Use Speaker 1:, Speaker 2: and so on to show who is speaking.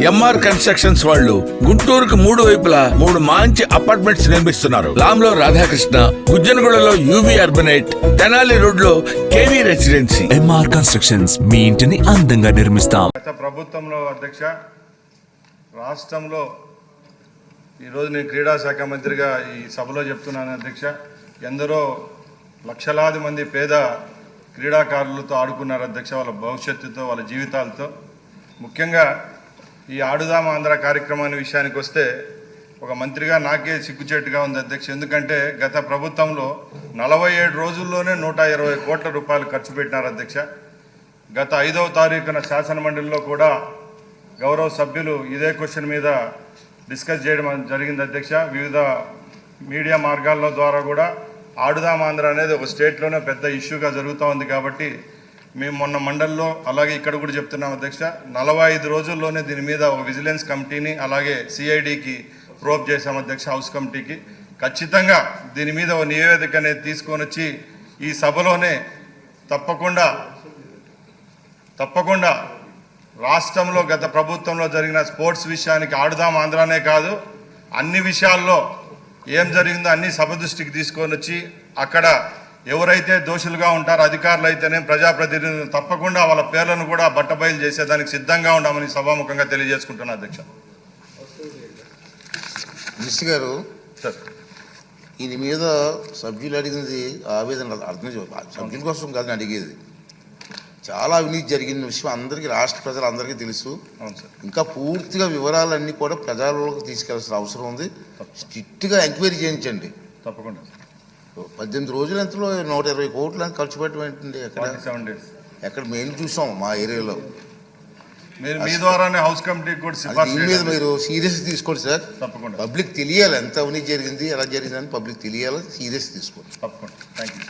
Speaker 1: MR constructions వాళ్ళు గుంటూరుకు 3 వైపులా 3 మంచి అపార్ట్మెంట్స్ నిర్మిస్తున్నారు. లాంలో రాధాకృష్ణ, గుజ్జనగూడలో యువి అర్బనైట్, తెనాలి రోడ్ లో కేవీ రెసిడెన్సీ.
Speaker 2: ఎంఆర్ కన్స్ట్రక్షన్స్ మీ ఇంటిని అందంగా నిర్మిస్తాం.
Speaker 3: గత ప్రభుత్వంలో అధ్యక్ష, రాష్ట్రంలో ఈరోజు నేను క్రీడా శాఖ మంత్రిగా ఈ సభలో చెప్తున్నాను అధ్యక్ష, ఎందరో లక్షలాది మంది పేద క్రీడాకారులతో ఆడుకున్నారు అధ్యక్ష, వాళ్ళ భవిష్యత్తుతో, వాళ్ళ జీవితాలతో. ముఖ్యంగా ఈ ఆడుదాం ఆంధ్ర కార్యక్రమాన్ని విషయానికి వస్తే ఒక మంత్రిగా నాకే సిగ్గుచేటుగా ఉంది అధ్యక్ష. ఎందుకంటే గత ప్రభుత్వంలో 47 రోజుల్లోనే 120 కోట్ల రూపాయలు ఖర్చు పెట్టినారు అధ్యక్ష. గత 5వ తారీఖున శాసనమండలిలో కూడా గౌరవ సభ్యులు ఇదే క్వశ్చన్ మీద డిస్కస్ చేయడం జరిగింది అధ్యక్ష. వివిధ మీడియా మార్గాల ద్వారా కూడా ఆడుదాం ఆంధ్ర అనేది ఒక స్టేట్లోనే పెద్ద ఇష్యూగా జరుగుతూ ఉంది. కాబట్టి మేము మొన్న మండలిలో అలాగే ఇక్కడ కూడా చెప్తున్నాం అధ్యక్ష, 45 రోజుల్లోనే దీని మీద ఒక విజిలెన్స్ కమిటీని అలాగే సిఐడికి ప్రోబ్ చేశాం అధ్యక్ష, హౌస్ కమిటీకి. ఖచ్చితంగా దీని మీద ఒక నివేదిక అనేది తీసుకొని వచ్చి ఈ సభలోనే తప్పకుండా రాష్ట్రంలో గత ప్రభుత్వంలో జరిగిన స్పోర్ట్స్ విషయానికి ఆడుదాం ఆంధ్రానే కాదు, అన్ని విషయాల్లో ఏం జరిగిందో అన్ని సభ దృష్టికి తీసుకొని వచ్చి అక్కడ ఎవరైతే దోషులుగా ఉంటారో అధికారులు అయితేనే ప్రజాప్రతినిధులు తప్పకుండా వాళ్ళ పేర్లను కూడా బట్టబయలు చేసేదానికి సిద్ధంగా ఉన్నామని సభాముఖంగా తెలియజేసుకుంటున్నా అధ్యక్ష.
Speaker 4: మినిస్టర్ గారు,
Speaker 3: సార్
Speaker 4: దీని మీద సభ్యులు అడిగినది ఆవేదన అర్థం సభ్యుల కోసం కాదని అడిగేది. చాలా అవినీతి జరిగిన విషయం అందరికీ, రాష్ట్ర ప్రజలందరికీ తెలుసు.
Speaker 3: అవును సార్.
Speaker 4: ఇంకా పూర్తిగా వివరాలన్నీ కూడా ప్రజల్లోకి తీసుకెళ్లాల్సిన అవసరం ఉంది. స్ట్రిక్ట్గా ఎంక్వైరీ చేయించండి.
Speaker 3: తప్పకుండా.
Speaker 4: 18 రోజులు ఎంతలో 120 కోట్లు అని ఖర్చు పెట్టడం ఏంటండి?
Speaker 3: 47 days
Speaker 4: ఎక్కడ మేము చూసాం మా ఏరియాలో.
Speaker 3: మీరు మీ ద్వారానే హౌస్ కమిటీకి కూడా సిఫార్సు
Speaker 4: దీని మీద మీరు సీరియస్ తీసుకోండి సార్.
Speaker 3: తప్పకుండా.
Speaker 4: పబ్లిక్ తెలియాలి ఎంత అవినీతి జరిగింది, ఎలా జరిగిందని పబ్లిక్ తెలియాలి, సీరియస్ తీసుకోండి.
Speaker 3: తప్పకుండా. Thank you.